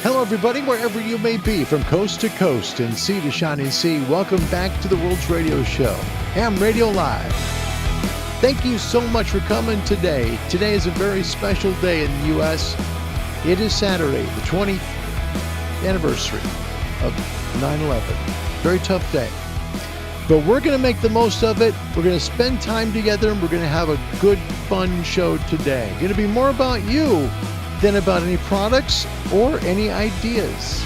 Hello, everybody, wherever you may be, from coast to coast and sea to shining sea. Welcome back to the World's Radio Show, Ham Radio Live. Thank you so much for coming today. Today is a very special day in the U.S. It is Saturday, the 20th anniversary of 9/11. Very tough day. But we're going to make the most of it. We're going to spend time together, and we're going to have a good, fun show today. Going to be more about you than about any products or any ideas.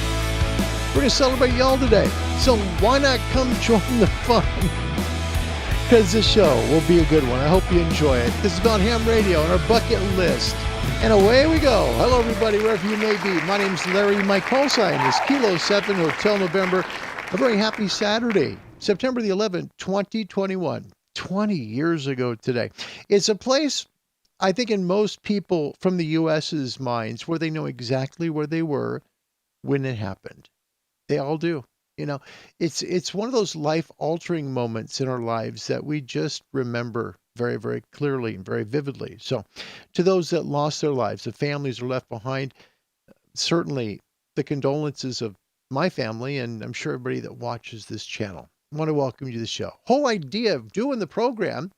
We're going to celebrate y'all today. So why not come join the fun? Because this show will be a good one. I hope you enjoy it. This is about ham radio and our bucket list. And away we go. Hello, everybody, wherever you may be. My name's Larry. My call sign is Kilo 7 Hotel November. A very happy Saturday, September the 11th, 2021. 20 years ago today. It's a place, I think, in most people from the U.S.'s minds where they know exactly where they were when it happened. They all do. You know, it's one of those life-altering moments in our lives that we just remember very, very clearly and very vividly. So to those that lost their lives, the families are left behind, certainly the condolences of my family, and I'm sure everybody that watches this channel. I want to welcome you to the show. Whole idea of doing the program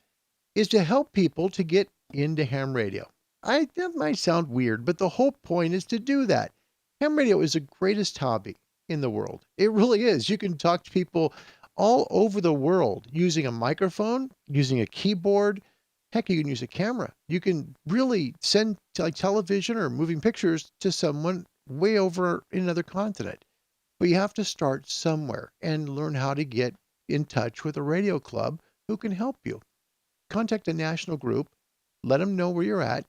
is to help people to get into ham radio. That might sound weird, but the whole point is to do that. Ham radio is the greatest hobby in the world. It really is. You can talk to people all over the world using a microphone, using a keyboard. Heck, you can use a camera. You can really send like television or moving pictures to someone way over in another continent. But you have to start somewhere and learn how to get in touch with a radio club who can help you. Contact a national group, let them know where you're at,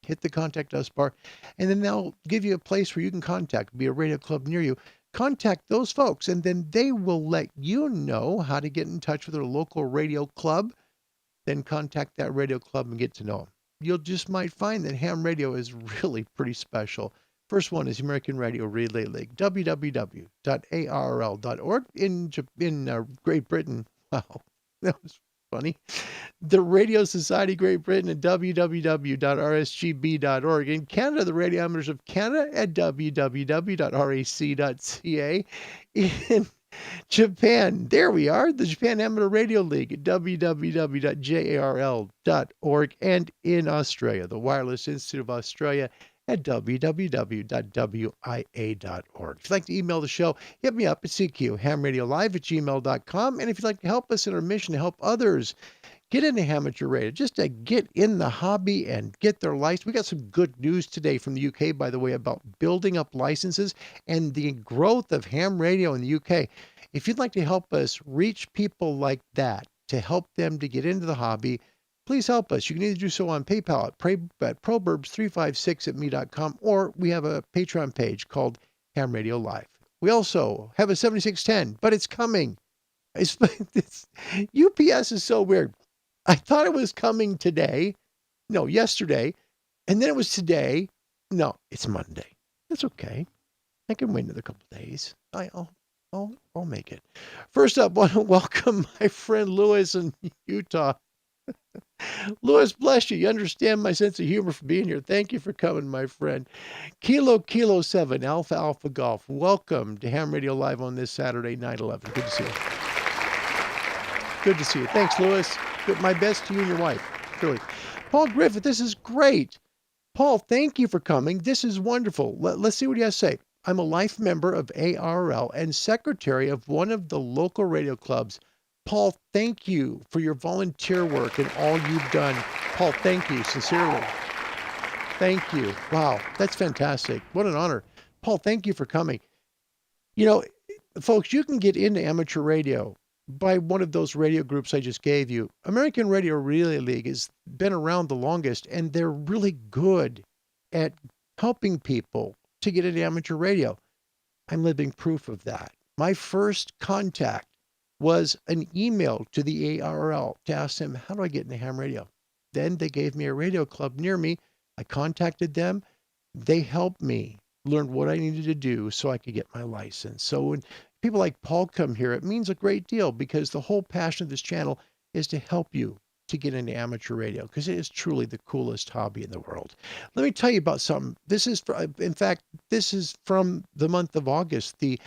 hit the contact us bar, and then they'll give you a place where you can contact, be a radio club near you. Contact those folks, and then they will let you know how to get in touch with their local radio club. Then contact that radio club and get to know them. You'll just might find that ham radio is really pretty special. First one is American Radio Relay League, www.arl.org. In Great Britain, wow, that was funny. The Radio Society Great Britain at www.rsgb.org. In Canada, the Radio Amateurs of Canada at www.rac.ca. In Japan, there we are, the Japan Amateur Radio League at www.jarl.org. And in Australia, the Wireless Institute of Australia at www.wia.org. If you'd like to email the show, hit me up at cqhamradiolive@gmail.com. And if you'd like to help us in our mission to help others get into amateur radio, just to get in the hobby and get their license. We got some good news today from the UK, by the way, about building up licenses and the growth of ham radio in the UK. If you'd like to help us reach people like that, to help them to get into the hobby, please help us. You can either do so on PayPal at proburbs356@me.com, or we have a Patreon page called Ham Radio Live. We also have a 7610, but it's coming. UPS is so weird. I thought it was coming today. No, yesterday. And then it was today. No, it's Monday. That's okay. I can wait another couple of days. I'll make it. First up, I want to welcome my friend Lewis in Utah. Lewis, bless you. You understand my sense of humor for being here. Thank you for coming, my friend. Kilo 7, Alpha Alpha Golf. Welcome to Ham Radio Live on this Saturday, 9/11. Good to see you. Good to see you. Thanks, Lewis. My best to you and your wife. Truly. Paul Griffith, this is great. Paul, thank you for coming. This is wonderful. Let's see what he has to say. I'm a life member of ARL and secretary of one of the local radio clubs. Paul, thank you for your volunteer work and all you've done. Paul, thank you sincerely. Thank you. Wow, that's fantastic. What an honor. Paul, thank you for coming. You know, folks, you can get into amateur radio by one of those radio groups I just gave you. American Radio Relay League has been around the longest, and they're really good at helping people to get into amateur radio. I'm living proof of that. My first contact was an email to the ARL to ask them, how do I get into ham radio? Then they gave me a radio club near me. I contacted them. They helped me learn what I needed to do so I could get my license. So when people like Paul come here, it means a great deal, because the whole passion of this channel is to help you to get into amateur radio because it is truly the coolest hobby in the world. Let me tell you about something. In fact, this is from the month of August, the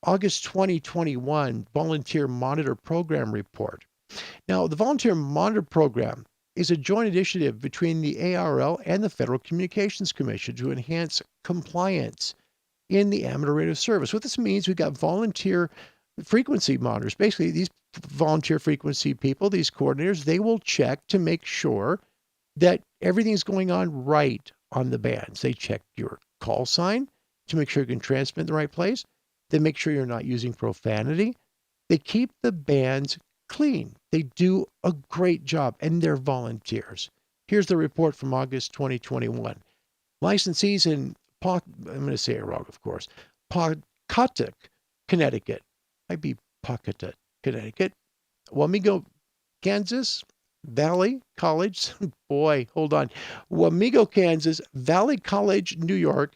August 2021 Volunteer Monitor Program Report. Now, the Volunteer Monitor Program is a joint initiative between the ARL and the Federal Communications Commission to enhance compliance in the amateur radio service. What this means, we've got volunteer frequency monitors. Basically, these volunteer frequency people, these coordinators, they will check to make sure that everything's going on right on the bands. They check your call sign to make sure you can transmit in the right place. They make sure you're not using profanity. They keep the bands clean. They do a great job, and they're volunteers. Here's the report from August 2021. Licensees in I'm going to say it wrong, of course, Pawcatuck, Connecticut. Might be Pawcatuck, Connecticut. Wamego, Kansas. Valley College. Boy, hold on. Wamego, Kansas. Valley College, New York.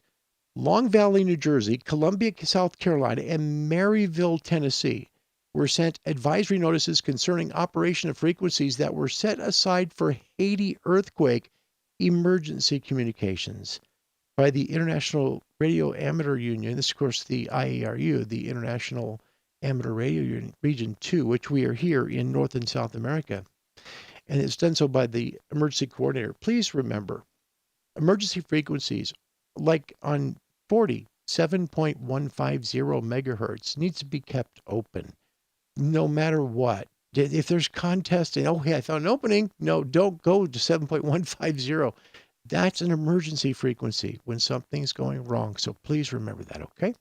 Long Valley, New Jersey, Columbia, South Carolina, and Maryville, Tennessee were sent advisory notices concerning operation of frequencies that were set aside for Haiti earthquake emergency communications by the International Radio Amateur Union. This is, of course, the IARU, the International Amateur Radio Union, Region 2, which we are here in North and South America. And it's done so by the emergency coordinator. Please remember, emergency frequencies, like on 47.150 megahertz, needs to be kept open no matter what. If there's contest and, oh, hey, I found an opening, no, don't go to 7.150. That's an emergency frequency when something's going wrong. So please remember that, okay?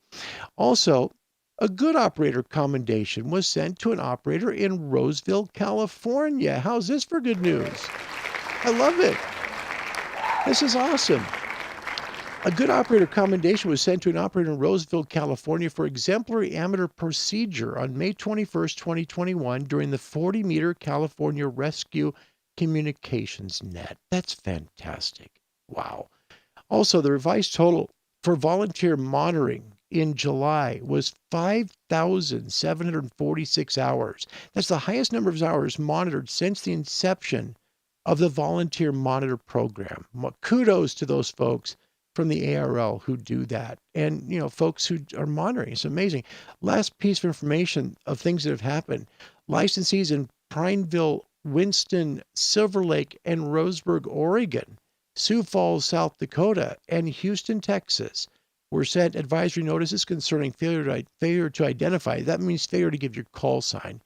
Also, a good operator commendation was sent to an operator in Roseville, California. How's this for good news? I love it. This is awesome. A good operator commendation was sent to an operator in Roseville, California for exemplary amateur procedure on May 21st, 2021 during the 40-meter California Rescue Communications Net. That's fantastic. Wow. Also, the revised total for volunteer monitoring in July was 5,746 hours. That's the highest number of hours monitored since the inception of the volunteer monitor program. Kudos to those folks from the ARL who do that. And, folks who are monitoring. It's amazing. Last piece of information of things that have happened. Licensees in Prineville, Winston, Silver Lake, and Roseburg, Oregon, Sioux Falls, South Dakota, and Houston, Texas, were sent advisory notices concerning failure to identify. That means failure to give your call sign,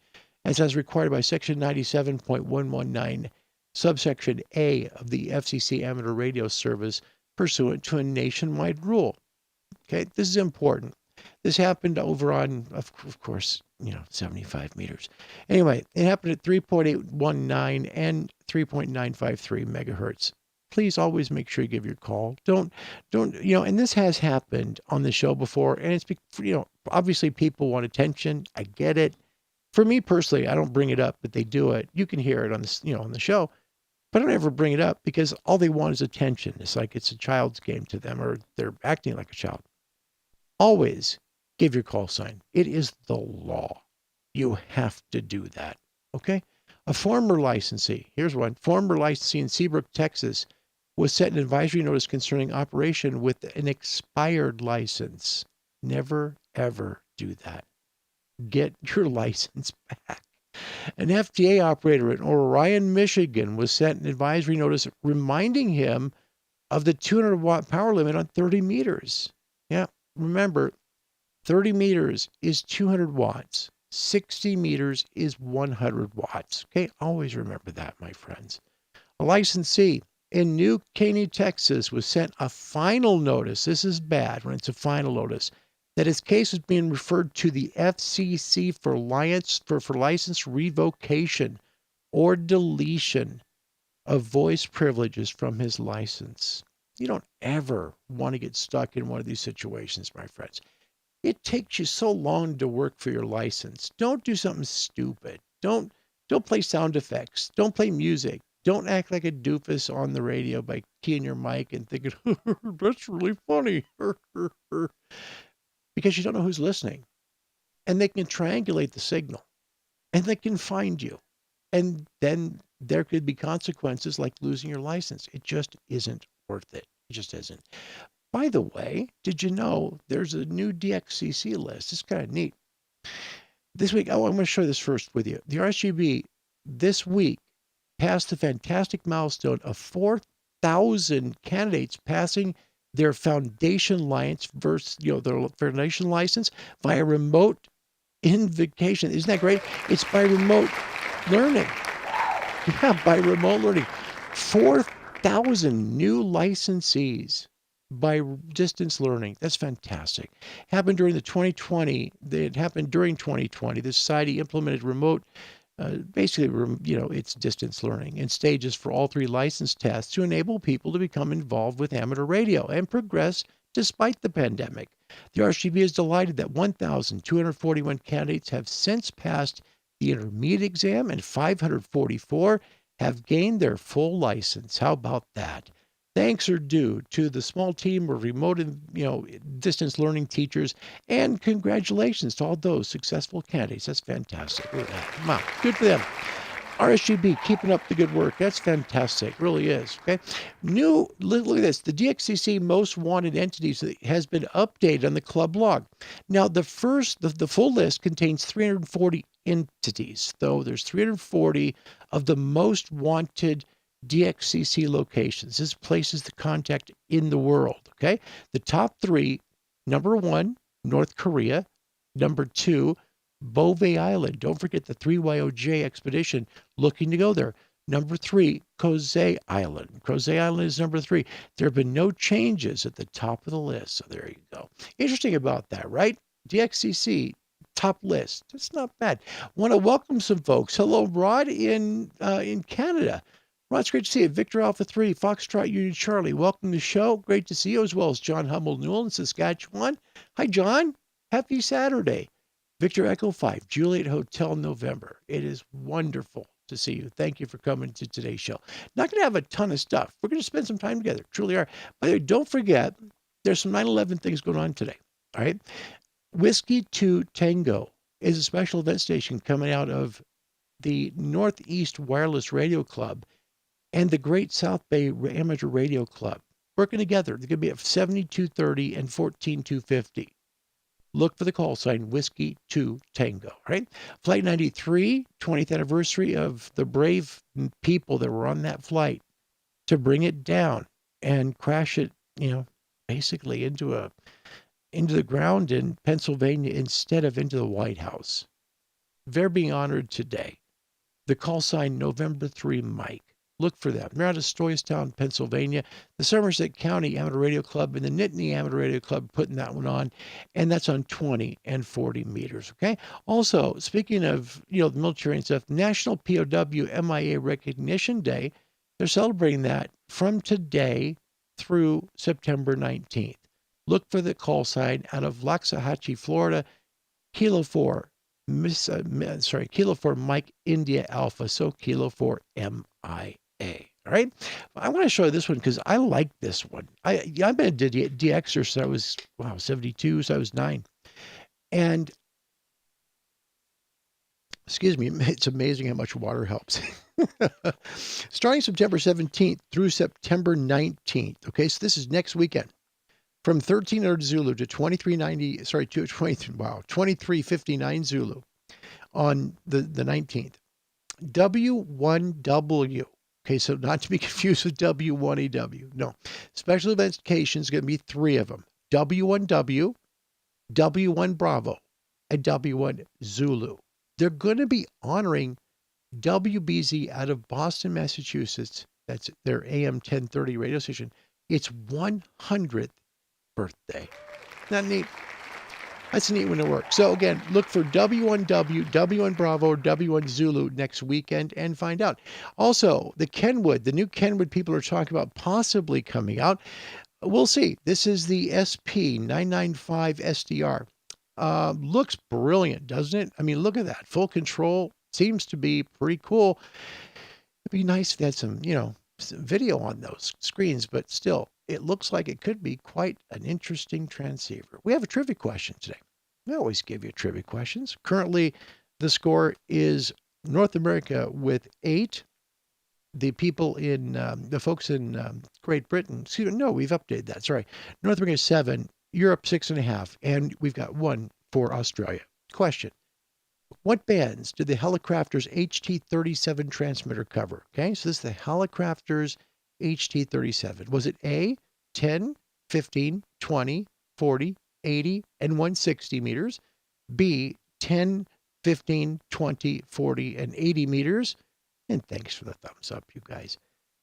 as required by Section 97.119, subsection A of the FCC Amateur Radio Service, pursuant to a nationwide rule. Okay, this is important. This happened over on, of course, 75 meters. Anyway, it happened at 3.819 and 3.953 megahertz. Please always make sure you give your call. Don't, and this has happened on the show before, and it's, obviously people want attention. I get it. For me personally, I don't bring it up, but they do it. You can hear it on the, on the show. But I don't ever bring it up because all they want is attention. It's like it's a child's game to them, or they're acting like a child. Always give your call sign. It is the law. You have to do that. Okay? A former licensee, here's one, former licensee in Seabrook, Texas, was sent an advisory notice concerning operation with an expired license. Never, ever do that. Get your license back. An FTA operator in Orion, Michigan was sent an advisory notice reminding him of the 200-watt power limit on 30 meters. Yeah, remember, 30 meters is 200 watts. 60 meters is 100 watts. Okay, always remember that, my friends. A licensee in New Caney, Texas, was sent a final notice. This is bad when it's a final notice, that his case was being referred to the FCC for license revocation or deletion of voice privileges from his license. You don't ever want to get stuck in one of these situations, my friends. It takes you so long to work for your license. Don't do something stupid. Don't play sound effects. Don't play music. Don't act like a doofus on the radio by keying your mic and thinking, that's really funny. Because you don't know who's listening. And they can triangulate the signal. And they can find you. And then there could be consequences like losing your license. It just isn't worth it. It just isn't. By the way, did you know there's a new DXCC list? It's kind of neat. This week, I'm going to show this first with you. The RSGB this week passed the fantastic milestone of 4,000 candidates passing their foundation license their foundation license via remote invocation. Isn't that great? It's by remote learning. Yeah, by remote learning. 4,000 new licensees by distance learning. That's fantastic. Happened during the 2020. It happened during 2020. The society implemented remote, it's distance learning in stages for all three license tests to enable people to become involved with amateur radio and progress despite the pandemic. The RSGB is delighted that 1,241 candidates have since passed the intermediate exam and 544 have gained their full license. How about that? Thanks are due to the small team of remote distance learning teachers, and congratulations to all those successful candidates. That's fantastic. Look at that. Wow, good for them. RSGB keeping up the good work. That's fantastic. Really is. Okay. Look at this. The DXCC most wanted entities has been updated on the club log. Now, the full list contains 340 entities, though there's 340 of the most wanted DXCC locations. This places the contact in the world. Okay. The top three: number one, North Korea; number two, Bovey Island. Don't forget the 3YOJ expedition looking to go there. Number three, Crozet Island. Crozet Island is number three. There have been no changes at the top of the list. So there you go. Interesting about that, right? DXCC top list. It's not bad. Want to welcome some folks. Hello, Rod in Canada. Rod, it's great to see you. Victor Alpha 3, Foxtrot Union Charlie. Welcome to the show. Great to see you, as well as John Hummel Newell in Saskatchewan. Hi, John. Happy Saturday. Victor Echo 5, Juliet Hotel, November. It is wonderful to see you. Thank you for coming to today's show. Not going to have a ton of stuff. We're going to spend some time together. Truly are. By the way, don't forget, there's some 9/11 things going on today. All right. Whiskey 2 Tango is a special event station coming out of the Northeast Wireless Radio Club and the Great South Bay Amateur Radio Club. Working together. They're going to be at 7230 and 14250. Look for the call sign Whiskey 2 Tango, right? Flight 93, 20th anniversary of the brave people that were on that flight to bring it down and crash it, basically into the ground in Pennsylvania instead of into the White House. They're being honored today. The call sign November 3 Mike. Look for them. They're out of Stoystown, Pennsylvania. The Somerset County Amateur Radio Club and the Nittany Amateur Radio Club putting that one on, and that's on 20 and 40 meters, okay? Also, speaking of, the military and stuff, National POW MIA Recognition Day, they're celebrating that from today through September 19th. Look for the call sign out of Loxahatchee, Florida, Kilo 4, Kilo 4 Mike India Alpha, so Kilo 4 MIA. All right. I want to show you this one because I like this one. I've been a DXer since I was 72, so I was 9. And excuse me, it's amazing how much water helps. Starting September 17th through September 19th. Okay, so this is next weekend. From 1300 Zulu to 2359 Zulu on the 19th. W1W. Okay, so not to be confused with W1AW. No. Special event occasions is going to be 3 of them. W1W, W1 Bravo, and W1 Zulu. They're going to be honoring WBZ out of Boston, Massachusetts. That's their AM 1030 radio station. It's 100th birthday. Not neat. That's a neat one to work. So again, look for W1W, W1 Bravo, or W1 Zulu next weekend and find out. Also, the Kenwood, the new Kenwood people are talking about possibly coming out. We'll see. This is the SP995 SDR. Looks brilliant, doesn't it? I mean, look at that. Full control. Seems to be pretty cool. It'd be nice if they had some, some video on those screens, but still, it looks like it could be quite an interesting transceiver. We have a trivia question today. We always give you trivia questions. Currently, the score is North America with 8, the people in the folks in Great Britain. Excuse me, no, we've updated that. Sorry, North America 7, Europe 6.5, and we've got 1 for Australia. Question: what bands did the Helicrafters HT37 transmitter cover? Okay, so this is the Helicrafters HT37. Was it A, 10, 15, 20, 40, 80, and 160 meters? B, 10, 15, 20, 40, and 80 meters? And thanks for the thumbs up, you guys.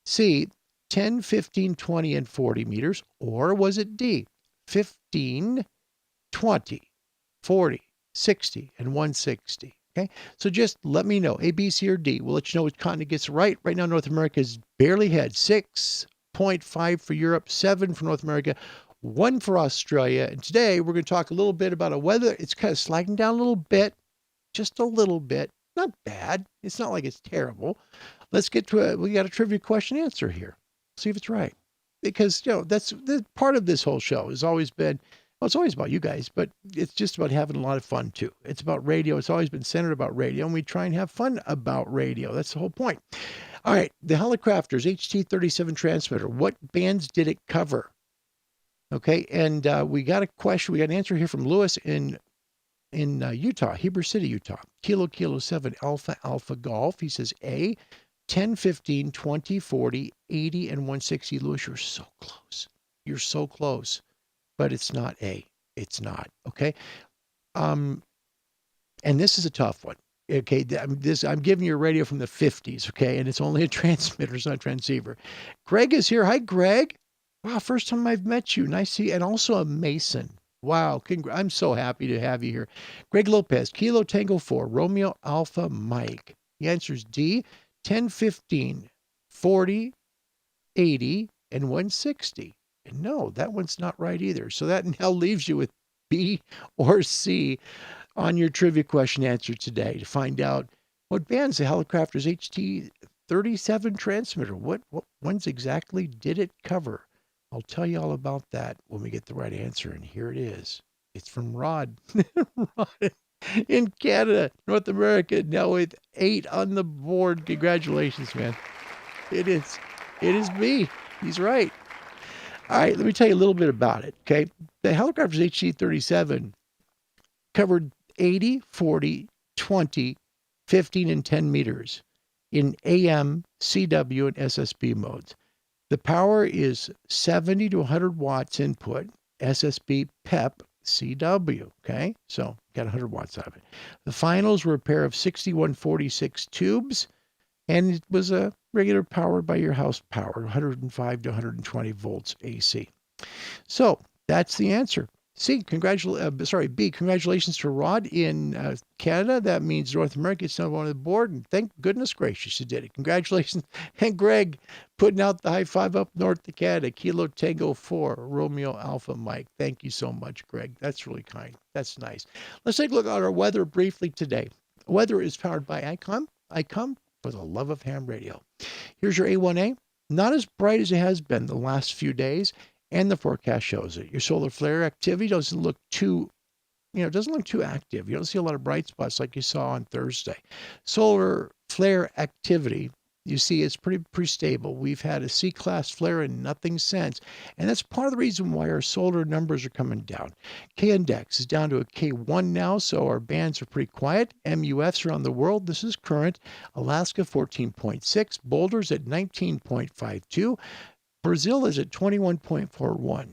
C, 10, 15, 20, and 40 meters? Or was it D, 15, 20, 40, 60, and 160? Okay, so just let me know, A, B, C, or D. We'll let you know which continent gets right. Right now, North America is barely ahead. 6.5 for Europe, 7 for North America, 1 for Australia. And today, we're going to talk a little bit about a weather. It's kind of sliding down a little bit, just a little bit. Not bad. It's not like it's terrible. Let's get to it. We got a trivia question answer here. See if it's right. Because, that's the part of this whole show has always been, well, it's always about you guys, but it's just about having a lot of fun too. It's about radio. It's always been centered about radio, and we try and have fun about radio. That's the whole point. All right. The Helicrafters HT37 transmitter. What bands did it cover? Okay. And we got a question. We got an answer here from Lewis in Utah, Heber City, Utah. Kilo 7 Alpha Alpha Golf. He says A, 10, 15, 20, 40, 80, and 160. Lewis, you're so close. You're so close. But it's not A. It's not. Okay. And this is a tough one. Okay. I'm giving you a radio from the 50s. Okay. And it's only a transmitter. It's not a transceiver. Greg is here. Hi, Greg. Wow. First time I've met you. Nice to see you. And also a Mason. Wow. I'm so happy to have you here. Greg Lopez, Kilo Tango 4, Romeo Alpha Mike. The answer is D, 10, 15, 40, 80, and 160. And no, that one's not right either. So that now leaves you with B or C on your trivia question answer today to find out what bands the Helicrafters HT37 transmitter, what ones exactly did it cover? I'll tell you all about that when we get the right answer. And here it is. It's from Rod. Rod in Canada, North America, now with 8 on the board. Congratulations, man. It is me. He's right. All right, let me tell you a little bit about it, okay? The Helicrafters HT37 covered 80, 40, 20, 15, and 10 meters in AM, CW, and SSB modes. The power is 70 to 100 watts input, SSB, PEP, CW, okay? So got 100 watts out of it. The finals were a pair of 6146 tubes, and it was a regular powered by your house power, 105 to 120 volts AC. So that's the answer. B, congratulations to Rod in Canada. That means North America is now on the board, and thank goodness gracious you did it. Congratulations. And Greg putting out the high five up north to Canada. Kilo Tango 4, Romeo Alpha Mike. Thank you so much, Greg. That's really kind. That's nice. Let's take a look at our weather briefly today. Weather is powered by ICOM. ICOM for the love of ham radio. Here's your A1A. Not as bright as it has been the last few days. And the forecast shows it. Your solar flare activity doesn't look too active. You don't see a lot of bright spots like you saw on Thursday. Solar flare activity, you see, it's pretty stable. We've had a C-class flare and nothing since. And that's part of the reason why our solar numbers are coming down. K-index is down to a K1 now, so our bands are pretty quiet. MUFs around the world, this is current. Alaska 14.6, Boulder's at 19.52. Brazil is at 21.41.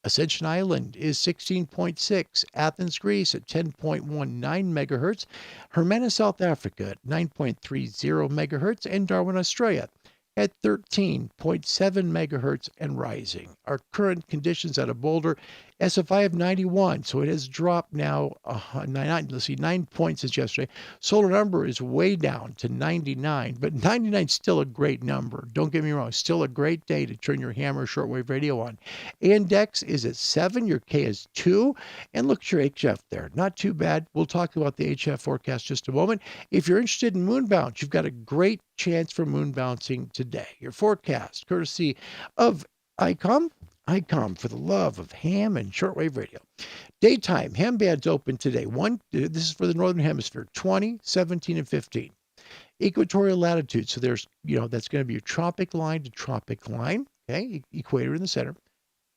Ascension Island is 16.6. Athens, Greece at 10.19 megahertz. Hermana, South Africa at 9.30 megahertz. And Darwin, Australia at 13.7 megahertz and rising. Our current conditions out of Boulder, SFI of 91, so it has dropped now 9 points since yesterday. Solar number is way down to 99, but 99 is still a great number. Don't get me wrong, still a great day to turn your hammer shortwave radio on. A-index is at 7, your K is 2, and look at your HF there. Not too bad. We'll talk about the HF forecast just a moment. If you're interested in moon bounce, you've got a great chance for moon bouncing today. Your forecast, courtesy of ICOM. ICOM for the love of ham and shortwave radio. Daytime, ham bands open today. This is for the Northern Hemisphere, 20, 17, and 15. Equatorial latitude. So there's, that's going to be your tropic line to tropic line. Okay. Equator in the center.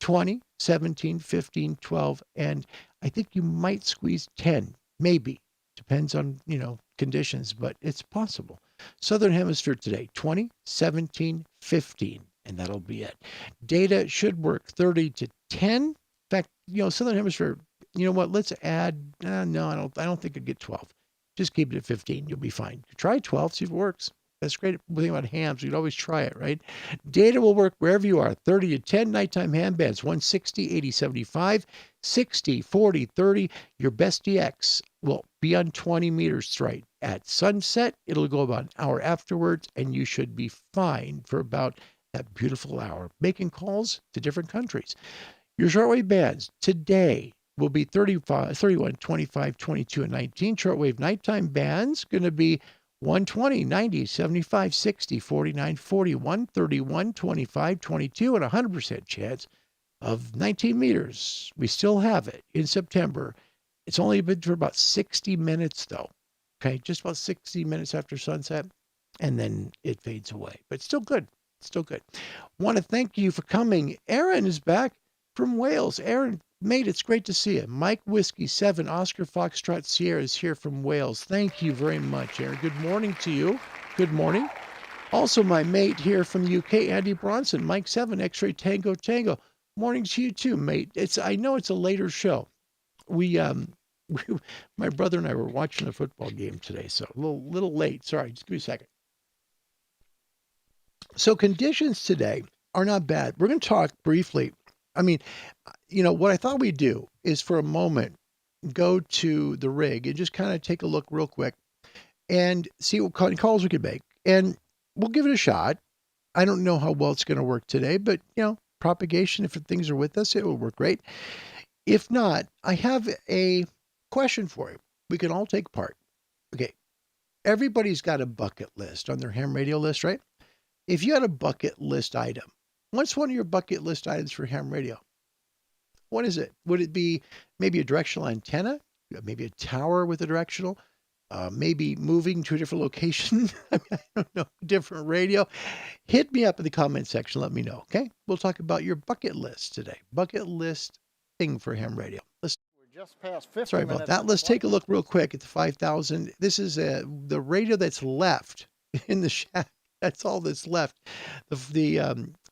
20, 17, 15, 12, and I think you might squeeze 10, maybe. Depends on, conditions, but it's possible. Southern Hemisphere today, 20, 17, 15, and that'll be it. Data should work 30 to 10. In fact, Southern Hemisphere, you know what? Let's add, no, I don't think I'd get 12. Just keep it at 15. You'll be fine. Try 12, see if it works. That's great. The thing about hams, you can always try it, right? Data will work wherever you are. 30 to 10 nighttime ham bands, 160, 80, 75, 60, 40, 30. Your best DX will be on 20 meters straight. At sunset, it'll go about an hour afterwards, and you should be fine for about that beautiful hour, making calls to different countries. Your shortwave bands today will be 35, 31, 25, 22, and 19. Shortwave nighttime bands going to be 120, 90, 75, 60, 49, 41, 31, 25, 22, and 100% chance of 19 meters. We still have it in September. It's only been for about 60 minutes, though. Okay, just about 60 minutes after sunset, and then it fades away. But still good. Still good. Want to thank you for coming. Aaron is back from Wales. Aaron, mate, it's great to see you. Mike Whiskey 7, Oscar Foxtrot Sierra is here from Wales. Thank you very much, Aaron. Good morning to you. Good morning. Also, my mate here from the UK, Andy Bronson, Mike 7, X-Ray Tango Tango. Morning to you too, mate. I know it's a later show. My brother and I were watching a football game today, so a little late. Sorry, just give me a second. So conditions today are not bad. We're going to talk briefly. I mean, what I thought we'd do is for a moment go to the rig and just kind of take a look real quick and see what calls we could make. And we'll give it a shot. I don't know how well it's going to work today, but, propagation, if things are with us, it will work great. If not, I have a question for you. We can all take part. Okay. Everybody's got a bucket list on their ham radio list, right? If you had a bucket list item, what's one of your bucket list items for ham radio? What is it? Would it be maybe a directional antenna? Maybe a tower with a directional? Maybe moving to a different location? I don't know. Different radio? Hit me up in the comment section. Let me know, okay? We'll talk about your bucket list today. Bucket list thing for ham radio. We're just past 50 Sorry about that. Let's take a look real quick at the 5,000. This is the radio that's left in the shack. That's all that's left. The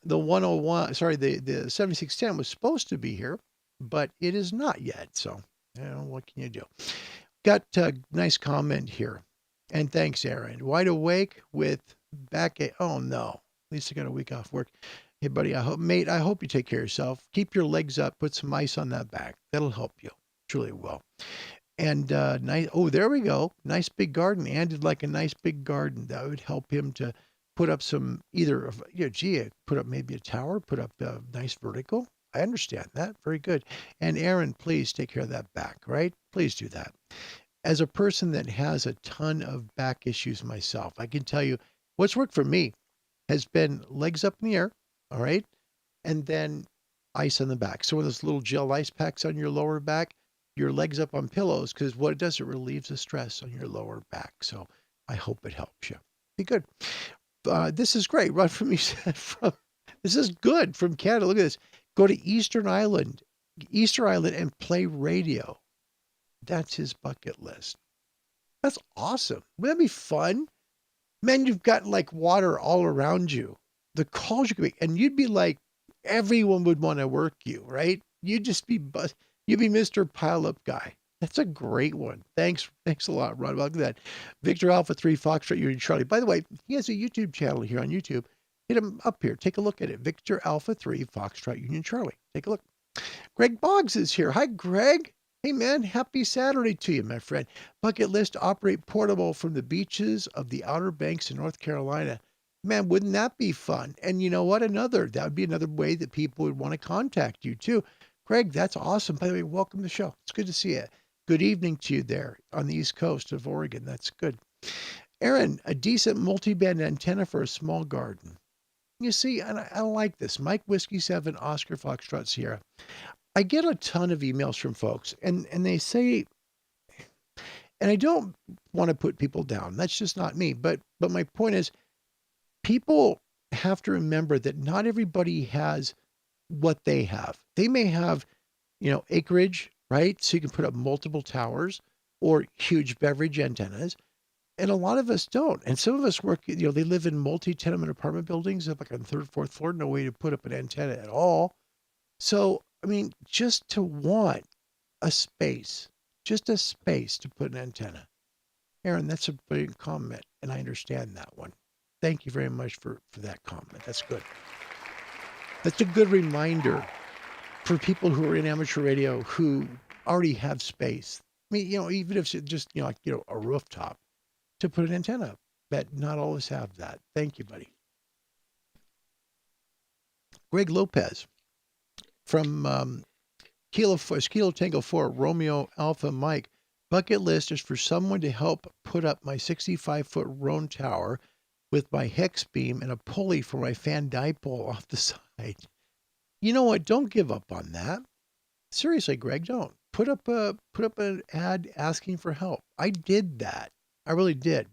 101, sorry, the 7610 was supposed to be here, but it is not yet. So, what can you do? Got a nice comment here. And thanks, Aaron. Wide awake with oh no. At least I got a week off work. Hey, buddy, I hope you take care of yourself. Keep your legs up. Put some ice on that back. That'll help you. Truly will. And nice. Oh, there we go. Nice big garden. Ann did like a nice big garden. That would help him to put up some put up maybe a tower, put up a nice vertical. I understand that. Very good. And Aaron, please take care of that back, right? Please do that. As a person that has a ton of back issues myself, I can tell you what's worked for me has been legs up in the air, all right? And then ice on the back. So one of those little gel ice packs on your lower back, your legs up on pillows, because what it does, it relieves the stress on your lower back. So I hope it helps you. Be good. This is great. Run from me. This is good from Canada. Look at this. Go to Easter Island and play radio. That's his bucket list. That's awesome. Wouldn't that be fun? Man, you've got like water all around you. The calls you could make, and you'd be like, everyone would want to work you, right? You'd just be, you'd be Mr. Pile-Up Guy. That's a great one. Thanks a lot, Ron. Look at that. Victor Alpha 3 Foxtrot Union Charlie. By the way, he has a YouTube channel here on YouTube. Hit him up here. Take a look at it. Victor Alpha 3 Foxtrot Union Charlie. Take a look. Greg Boggs is here. Hi, Greg. Hey, man. Happy Saturday to you, my friend. Bucket list, operate portable from the beaches of the Outer Banks in North Carolina. Man, wouldn't that be fun? And you know what? That would be another way that people would want to contact you, too. Greg, that's awesome. By the way, welcome to the show. It's good to see you. Good evening to you there on the East Coast of Oregon. That's good. Aaron, a decent multi-band antenna for a small garden. You see, and I like this. Mike Whiskey 7, Oscar Foxtrot Sierra. I get a ton of emails from folks, and they say, And I don't want to put people down. That's just not me. But my point is, people have to remember that not everybody has what they have. They may have, acreage, right? So you can put up multiple towers or huge beverage antennas. And a lot of us don't. And some of us work, they live in multi-tenement apartment buildings up like on third, fourth floor, no way to put up an antenna at all. So, I mean, just to want a space, just a space to put an antenna. Aaron, that's a brilliant comment, and I understand that one. Thank you very much for that comment. That's good. That's a good reminder for people who are in amateur radio who already have space. I mean, even if it's just, a rooftop to put an antenna up, but not all of us have that. Thank you, buddy. Greg Lopez from Kilo Tango 4, Romeo Alpha Mike. Bucket list is for someone to help put up my 65-foot Roan tower with my hex beam and a pulley for my fan dipole off the side. You know what? Don't give up on that. Seriously, Greg, don't. Put up an ad asking for help. I did that. I really did.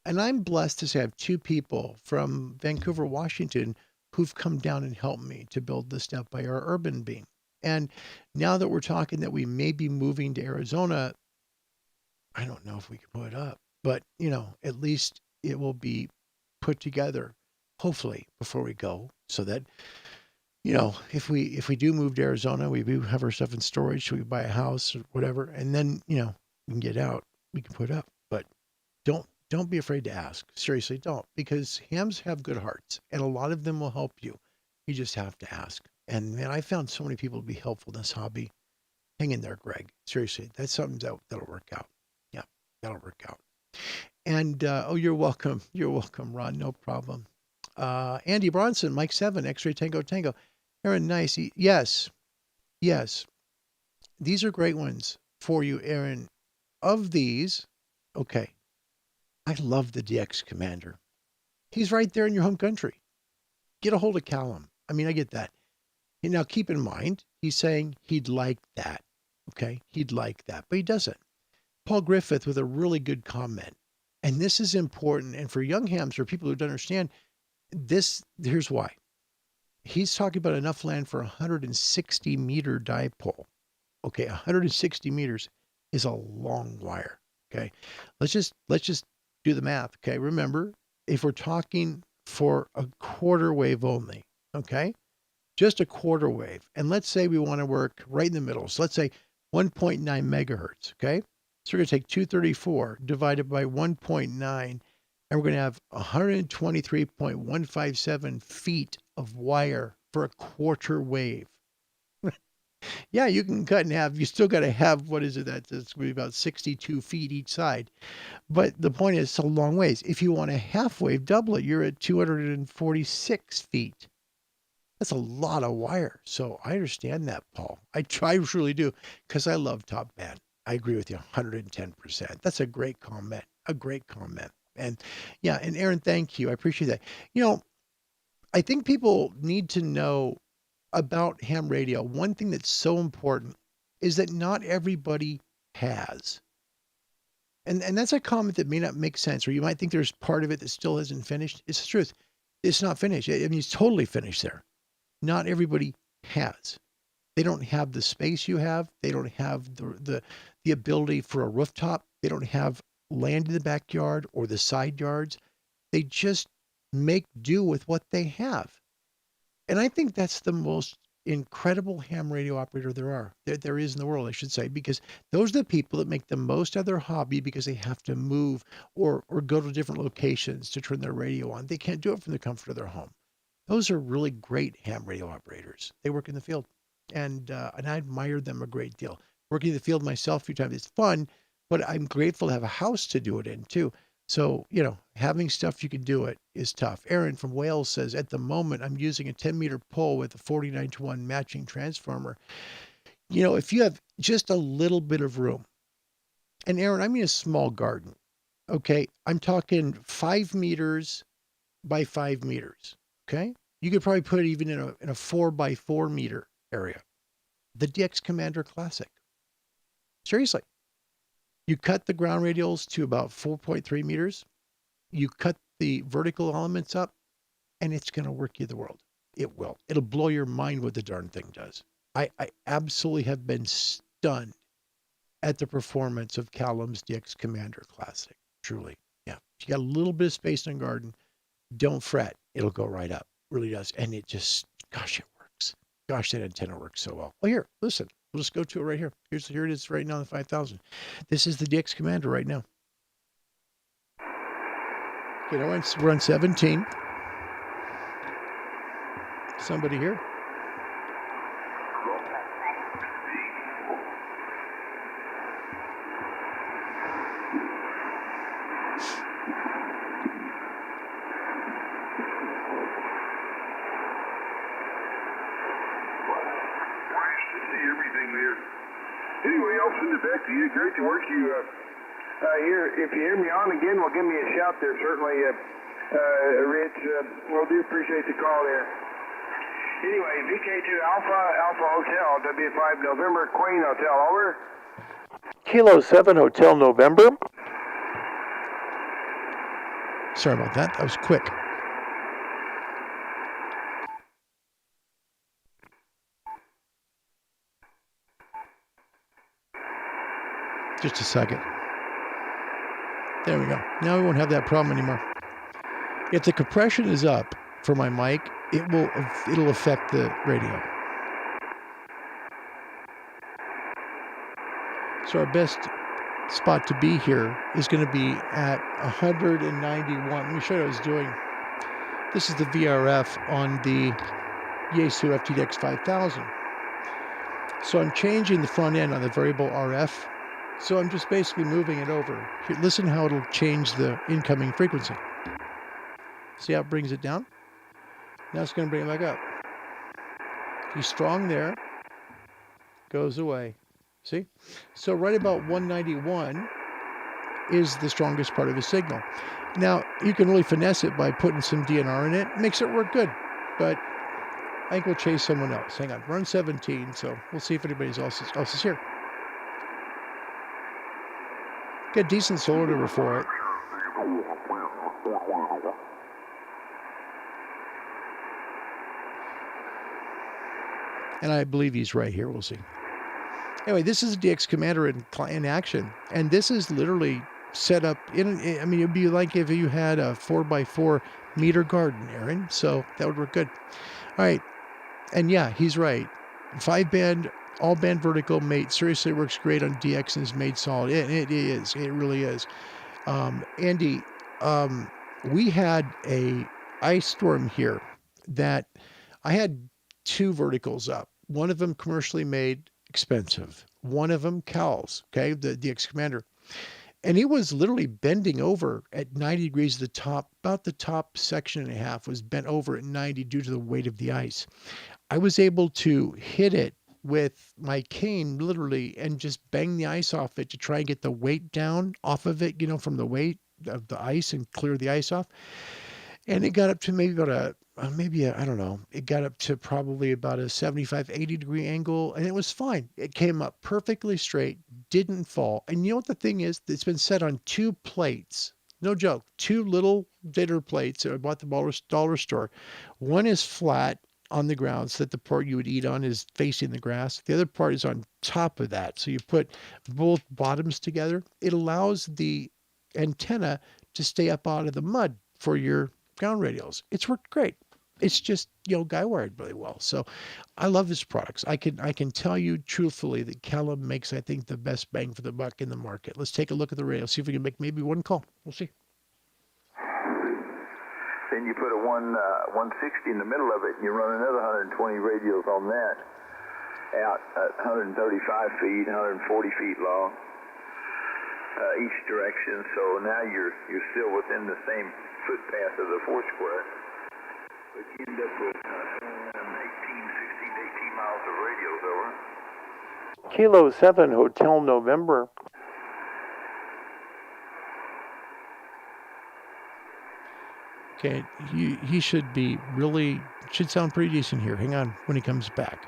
And I'm blessed to say I have two people from Vancouver, Washington, who've come down and helped me to build this stuff by our urban beam. And now that we're talking that we may be moving to Arizona, I don't know if we can put it up, but at least it will be put together, hopefully, before we go, so that if we do move to Arizona, we do have our stuff in storage, so we buy a house or whatever, and then we can get out, we can put it up. But don't be afraid to ask. Seriously, don't, because hams have good hearts, and a lot of them will help you. You just have to ask. And man, I found so many people to be helpful in this hobby. Hang in there, Greg. Seriously, that's something that'll work out. Yeah, that'll work out. And you're welcome. You're welcome, Ron. No problem. Andy Bronson, Mike 7, X-Ray Tango Tango. Aaron, nice. Yes. These are great ones for you, Aaron. Of these, okay, I love the DX Commander. He's right there in your home country. Get a hold of Callum. I mean, I get that. And now keep in mind, he's saying he'd like that. Okay, he'd like that, but he doesn't. Paul Griffith with a really good comment. And this is important. And for young hams, for people who don't understand this, here's why. He's talking about enough land for a 160 meter dipole. Okay, 160 meters is a long wire. Okay, let's just do the math. Okay, remember, if we're talking for a quarter wave only, okay, just a quarter wave, and let's say we want to work right in the middle. So let's say 1.9 megahertz. Okay, so we're going to take 234 divided by 1.9, and we're going to have 123.157 feet of wire for a quarter wave. Yeah, you can cut in half. You still got to have, what is it? That's going to be about 62 feet each side. But the point is, it's a long ways. If you want a half wave, double it, you're at 246 feet. That's a lot of wire. So I understand that, Paul. I truly do, because I love Top Band. I agree with you 110%. That's a great comment. And yeah, and Aaron, thank you. I appreciate that. I think people need to know about ham radio. One thing that's so important is that not everybody has. And that's a comment that may not make sense, or you might think there's part of it that still isn't finished. It's the truth. It's not finished. I mean, it's totally finished there. Not everybody has. They don't have the space you have. They don't have the ability for a rooftop. They don't have land in the backyard or the side yards. They just make do with what they have. And I think that's the most incredible ham radio operator there is in the world, I should say, because those are the people that make the most of their hobby because they have to move or go to different locations to turn their radio on. They can't do it from the comfort of their home. Those are really great ham radio operators. They work in the field, and I admire them a great deal. Working in the field myself a few times, it's fun, but I'm grateful to have a house to do it in too. So, having stuff you can do it is tough. Aaron from Wales says, at the moment, I'm using a 10-meter pole with a 49-to-1 matching transformer. If you have just a little bit of room, and Aaron, I mean a small garden, okay? I'm talking 5 meters by 5 meters, okay? You could probably put it even in a 4 by 4 meter area. The DX Commander Classic. Seriously. You cut the ground radials to about 4.3 meters. You cut the vertical elements up, and it's going to work you the world. It will. It'll blow your mind what the darn thing does. I absolutely have been stunned at the performance of Callum's DX Commander Classic. Truly. Yeah. If you got a little bit of space in the garden, don't fret. It'll go right up. Really does. And it just, gosh, it works. Gosh, that antenna works so well. Oh, here, listen. We'll just go to it right here. Here it is right now, the 5000. This is the DX Commander right now. Okay, now we're on 17. Somebody here? Anyway, I'll send it back to you. Great to work you here. If you hear me on again, well, give me a shout there. Certainly, Rich, we'll do appreciate the call there. Anyway, VK2 Alpha Hotel, W5 November, Queen Hotel, over. Kilo 7 Hotel November. Sorry about that. That was quick. Just a second. There we go. Now we won't have that problem anymore. If the compression is up for my mic, it'll affect the radio. So our best spot to be here is going to be at 191. Let me show you what I was doing. This is the VRF on the Yaesu FTDX 5000. So I'm changing the front end on the variable RF. So I'm just basically moving it over. Here, listen how it'll change the incoming frequency. See how it brings it down? Now it's going to bring it back up. He's strong there. Goes away. See? So right about 191 is the strongest part of his signal. Now, you can really finesse it by putting some DNR in it. Makes it work good. But I think we'll chase someone else. Hang on. We're on 17, so we'll see if anybody else is here. Get decent solar number for it. And I believe he's right here. We'll see. Anyway, this is a DX Commander in action. And this is literally set up I mean, it'd be like if you had a 4x4 meter garden, Aaron. So that would work good. All right. And yeah, he's right. 5-band, all-band vertical mate seriously works great on DX and is made solid. It is. It really is. Andy, we had a ice storm here that I had 2 verticals up. One of them commercially made, expensive. One of them Cal's, okay, the DX Commander. And he was literally bending over at 90 degrees. The top, about the top section and a half was bent over at 90 due to the weight of the ice. I was able to hit it with my cane literally and just bang the ice off it to try and get the weight down off of it, from the weight of the ice and clear the ice off. And it got up to maybe about I don't know, it got up to probably about a 75, 80 degree angle, and it was fine. It came up perfectly straight, didn't fall. And you know what the thing is? It's been set on 2 plates. No joke. 2 little dinner plates that I bought at the dollar store. One is flat on the ground so that the part you would eat on is facing the grass. The other part is on top of that. So you put both bottoms together. It allows the antenna to stay up out of the mud for your ground radios. It's worked great. It's just, guy wired really well. So I love his products. I can tell you truthfully that Callum makes, I think, the best bang for the buck in the market. Let's take a look at the radio, see if we can make maybe one call. We'll see. Then you put a 160 in the middle of it, and you run another 120 radios on that out at 135 feet, 140 feet long each direction. So now you're still within the same footpath of the 4 square. But you end up with 16 to 18 miles of radios over. Kilo 7 Hotel November. Okay, he should sound pretty decent here. Hang on when he comes back.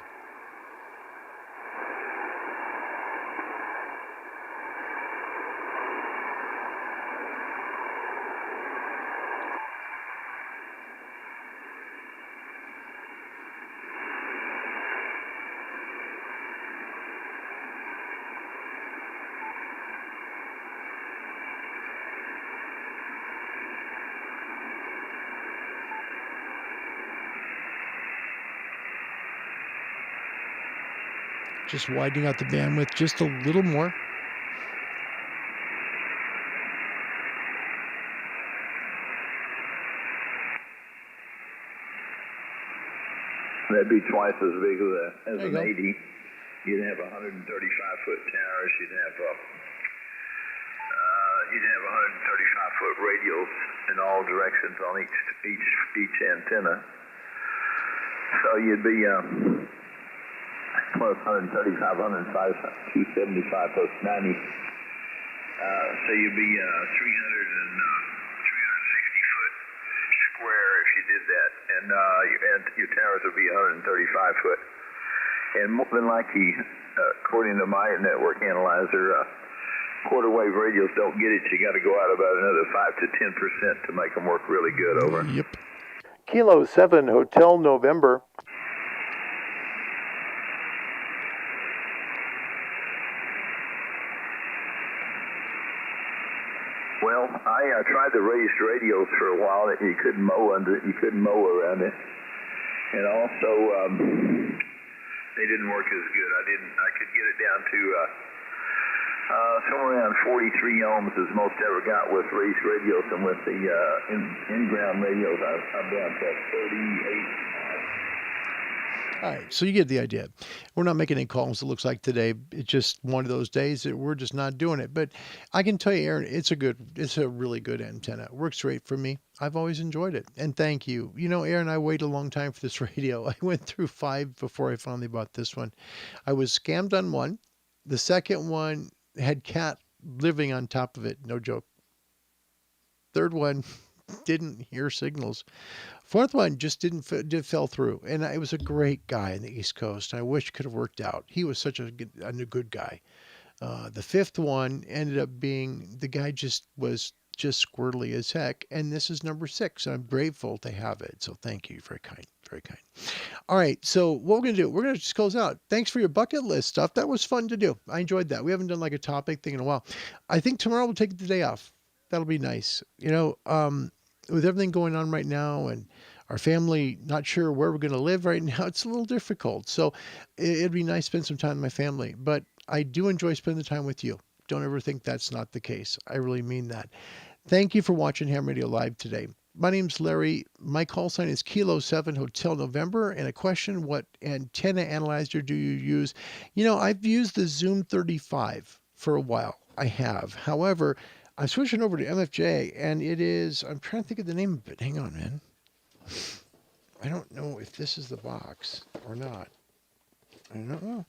Just widening out the bandwidth just a little more. That'd be twice as big as an 80. You'd have 135-foot towers. You'd have 135-foot radials in all directions on each antenna. So you'd be plus 135, 105, 275 plus 90. So you'd be 360 foot square if you did that, and your towers would be 135 foot. And more than likely, according to my network analyzer, quarter wave radios don't get it. You got to go out about another 5 to 10% to make them work really good. Over. Yep. Kilo 7 Hotel November. Well, I tried the raised radios for a while. You couldn't mow under it. You couldn't mow around it, and also they didn't work as good. I could get it down to somewhere around 43 ohms is most ever got with raised radios, and with the in-ground radios, I'm down to 38. All right, so you get the idea. We're not making any calls, it looks like today. It's just one of those days that we're just not doing it. But I can tell you, Aaron, it's a really good antenna. It works great for me. I've always enjoyed it. And thank you. You know, Aaron, I waited a long time for this radio. I went through 5 before I finally bought this one. I was scammed on one. The second one had cat living on top of it. No joke. Third one didn't hear signals. Fourth one just fell through, and it was a great guy in the East Coast. I wish it could have worked out. He was such a good guy. The fifth one ended up being the guy was just squirrely as heck, and this is number 6. I'm grateful to have it. So thank you, very kind, very kind. All right, so what we're gonna do? We're gonna just close out. Thanks for your bucket list stuff. That was fun to do. I enjoyed that. We haven't done like a topic thing in a while. I think tomorrow we'll take the day off. That'll be nice. You know, with everything going on right now and our family not sure where we're going to live right now, it's a little difficult. So it'd be nice to spend some time with my family. But I do enjoy spending the time with you. Don't ever think that's not the case. I really mean that. Thank you for watching Ham Radio Live today. My name's Larry. My call sign is Kilo 7 Hotel November. And a question, what antenna analyzer do you use? You know, I've used the Zoom 35 for a while. I have. However, I'm switching over to MFJ, and it is, I'm trying to think of the name of it. Hang on, man. I don't know if this is the box or not. I don't know.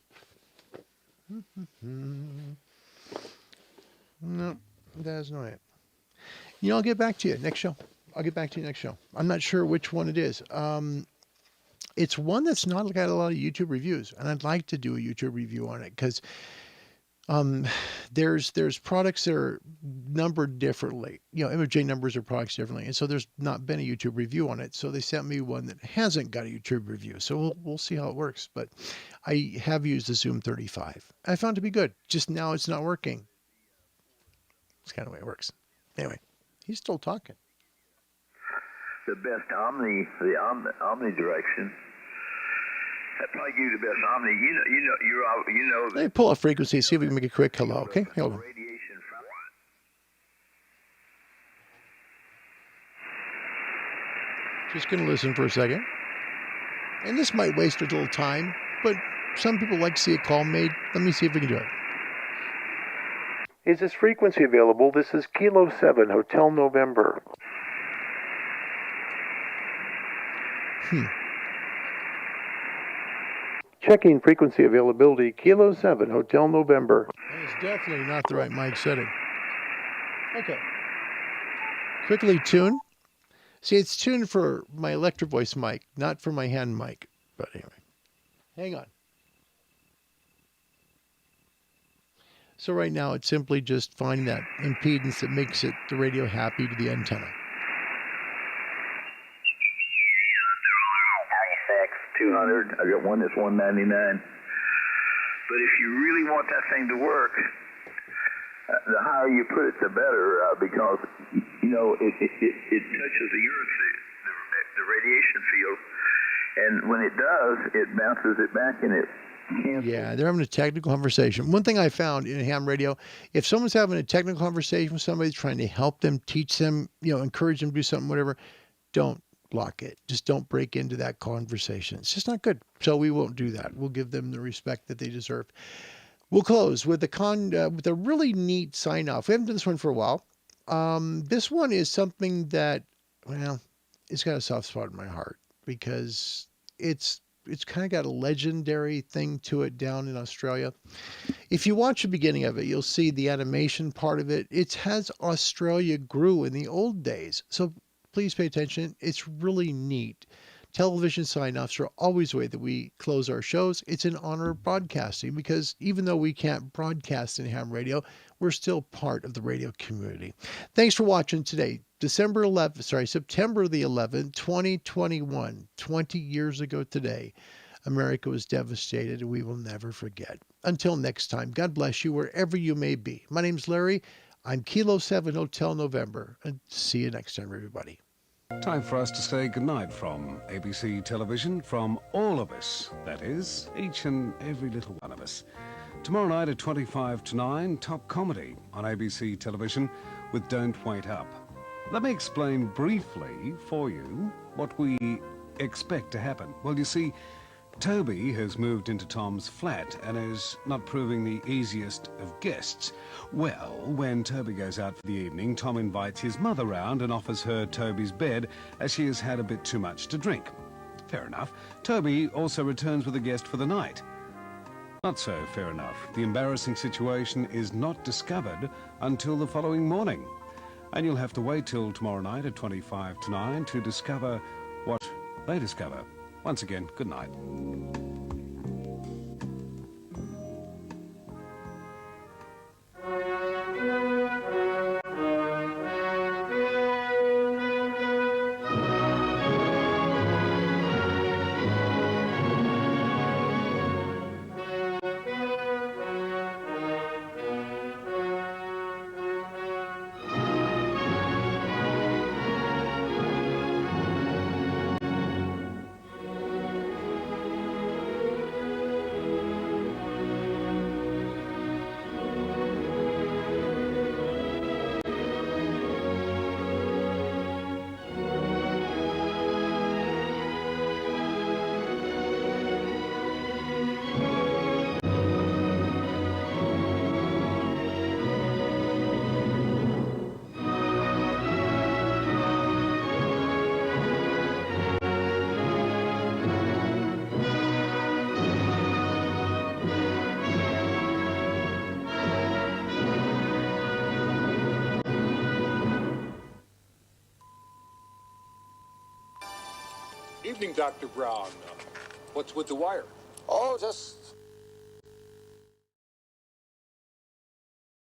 No, that's not it. You know, I'll get back to you next show. I'm not sure which one it is. It's one that's not got a lot of YouTube reviews, and I'd like to do a YouTube review on it because there's products that are numbered differently. You know, MFJ numbers are products differently. And so there's not been a YouTube review on it. So they sent me one that hasn't got a YouTube review. So we'll see how it works. But I have used the Zoom 35. I found it to be good. Just now it's not working. It's kind of the way it works. Anyway, he's still talking. The best omnidirection. That probably give you the best omni. You know. Let me pull a frequency, see if we can make a quick hello. Okay, hold on. Just going to listen for a second. And this might waste a little time, but some people like to see a call made. Let me see if we can do it. Is this frequency available? This is Kilo 7 Hotel November. Checking frequency availability, Kilo 7 Hotel November. That is definitely not the right mic setting. Okay. Quickly tune. See, it's tuned for my electro voice mic, not for my hand mic. But anyway, hang on. So right now, it's simply just finding that impedance that makes it the radio happy to the antenna. 200. I got one that's 199. But if you really want that thing to work, the higher you put it, the better, because you know it touches the radiation field, and when it does, it bounces it back, and it Yeah, they're having a technical conversation. One thing I found in ham radio, if someone's having a technical conversation with somebody trying to help them, teach them, encourage them to do something, whatever, don't block it. Just don't break into that conversation. It's just not good. So we won't do that. We'll give them the respect that they deserve. We'll close with with a really neat sign off. We haven't done this one for a while. This one is something that, well, it's got a soft spot in my heart because it's kind of got a legendary thing to it down in Australia. If you watch the beginning of it, you'll see the animation part of it. It has Australia grew in the old days. So please pay attention. It's really neat. Television sign-offs are always the way that we close our shows. It's in honor of broadcasting because even though we can't broadcast in ham radio, we're still part of the radio community. Thanks for watching today. September the 11th, 2021, 20 years ago today, America was devastated and we will never forget. Until next time, God bless you wherever you may be. My name's Larry. I'm Kilo 7 Hotel November. And see you next time, everybody. Time for us to say goodnight from ABC Television, from all of us, that is, each and every little one of us. Tomorrow night at 25 to 9, top comedy on ABC Television with Don't Wait Up. Let me explain briefly for you what we expect to happen. Well, you see, Toby has moved into Tom's flat and is not proving the easiest of guests. Well, when Toby goes out for the evening, Tom invites his mother round and offers her Toby's bed as she has had a bit too much to drink. Fair enough. Toby also returns with a guest for the night. Not so fair enough. The embarrassing situation is not discovered until the following morning. And you'll have to wait till tomorrow night at 25 to 9 to discover what they discover. Once again, good night. Evening, Dr. Brown. What's with the wire? Oh, just